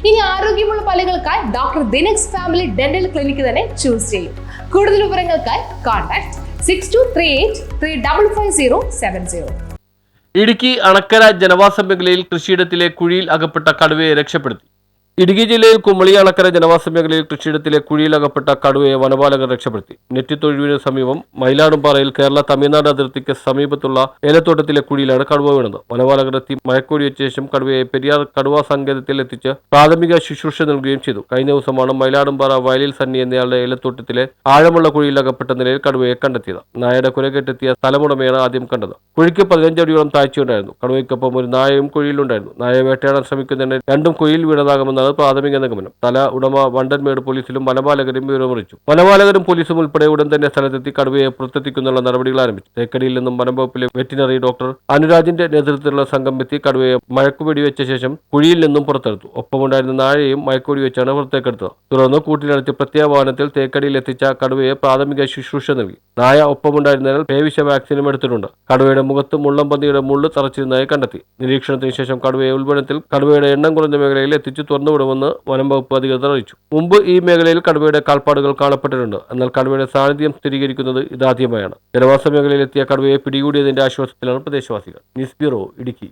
ഇനി ആരോഗ്യമുള്ള പല്ലുകൾക്കായി doctor ദിനക്സ് family dental clinic തന്നെ ചൂസ് ചെയ്യും. കൂടുതൽ വിവരങ്ങൾക്കായി കോൺടാക്ട് 6238355070. ഇടുക്കി അണക്കര ജനവാസ മേഖലയിൽ കൃഷിയിടത്തിലെ കുഴിയിൽ അകപ്പെട്ട കടുവയെ രക്ഷപ്പെടുത്തി. ഇടുക്കി ജില്ലയിൽ കുമളി അണക്കര ജനവാസ മേഖലയിൽ കൃഷിയിടത്തിലെ കുഴിയിൽ അകപ്പെട്ട കടുവയെ വനപാലകർ രക്ഷപ്പെടുത്തി. നെറ്റിത്തൊഴുവിന് സമീപം മയിലാടുംപാറയിൽ കേരള തമിഴ്നാട് അതിർത്തിക്ക് സമീപത്തുള്ള ഏലത്തോട്ടത്തിലെ കുഴിയിലാണ് കടുവ വീണത്. വനപാലകർ എത്തി മയക്കുവെടി വെച്ച ശേഷം കടുവയെ പെരിയാർ കടുവാ സങ്കേതത്തിൽ എത്തിച്ച് പ്രാഥമിക ശുശ്രൂഷ നൽകുകയും ചെയ്തു. കഴിഞ്ഞ ദിവസമാണ് മയിലാടുംപാറ വയലിൽ സണ്ണി എന്നയാളുടെ ഏലത്തോട്ടത്തിലെ ആഴമുള്ള കുഴിയിൽ അകപ്പെട്ട നിലയിൽ കടുവയെ കണ്ടെത്തിയത്. നായയുടെ കുരകെട്ടെത്തിയ സ്ഥലമുടമയാണ് ആദ്യം കണ്ടത്. കുഴിക്ക് 15 അടിയോളം താഴ്ചയുണ്ടായിരുന്നു. കടുവയ്ക്കൊപ്പം ഒരു നായയും കുഴിയിലുണ്ടായിരുന്നു. നായയെ വേട്ടയാടാൻ ശ്രമിക്കുന്നതിന് രണ്ടും കുഴിയിൽ വീണതാകുമെന്ന് പ്രാഥമിക നിഗമനം. തല ഉടമ വണ്ടൻമേട് പോലീസിലും വനപാലകരും വിവരമറിയിച്ചു. വനപാലകരും പോലീസും ഉൾപ്പെടെ ഉടൻ തന്നെ സ്ഥലത്തെത്തി കടുവയെ പുറത്തെത്തിക്കുന്നുള്ള നടപടികൾ ആരംഭിച്ചു. തേക്കടിയിൽ നിന്നും വനംവകുപ്പിലെ വെറ്റിനറി ഡോക്ടർ അനുരാജിന്റെ നേതൃത്വത്തിലുള്ള സംഘം എത്തി കടുവയെ മയക്കുവെടി വെച്ച ശേഷം കുഴിയിൽ നിന്നും പുറത്തെടുത്തു. ഒപ്പമുണ്ടായിരുന്ന നായയെയും മയക്കുവെടി വെച്ചാണ് പുറത്തേക്കെടുത്തത്. തുടർന്ന് കൂട്ടിലടച്ച് പ്രത്യേക വാഹനത്തിൽ തേക്കടിയിൽ എത്തിച്ച കടുവയെ പ്രാഥമിക ശുശ്രൂഷ നൽകി. നായ ഒപ്പമുണ്ടായിരുന്നതിനാൽ പേവിഷ വാക്സിനും എടുത്തിട്ടുണ്ട്. കടുവയുടെ മുഖത്ത് മുള്ളംപന്നിയുടെ മുള്ള് തറച്ചിരുന്നതായി കണ്ടെത്തി. നിരീക്ഷണത്തിന് ശേഷം കടുവയെ ഉൾവനത്തിൽ കടുവയുടെ എണ്ണം കുറഞ്ഞ മേഖലയിൽ എത്തിച്ച് തുറന്നുവിടുമെന്ന് വനം വകുപ്പ് അധികൃതർ അറിയിച്ചു. മുമ്പ് ഈ മേഖലയിൽ കടുവയുടെ കാൽപ്പാടുകൾ കാണപ്പെട്ടിട്ടുണ്ട്. എന്നാൽ കടുവയുടെ സാന്നിധ്യം സ്ഥിരീകരിക്കുന്നത് ഇതാദ്യമായാണ്. ജനവാസ മേഖലയിൽ എത്തിയ കടുവയെ പിടികൂടിയതിന്റെ ആശ്വാസത്തിലാണ് പ്രദേശവാസികൾ. News bureau, Idukki.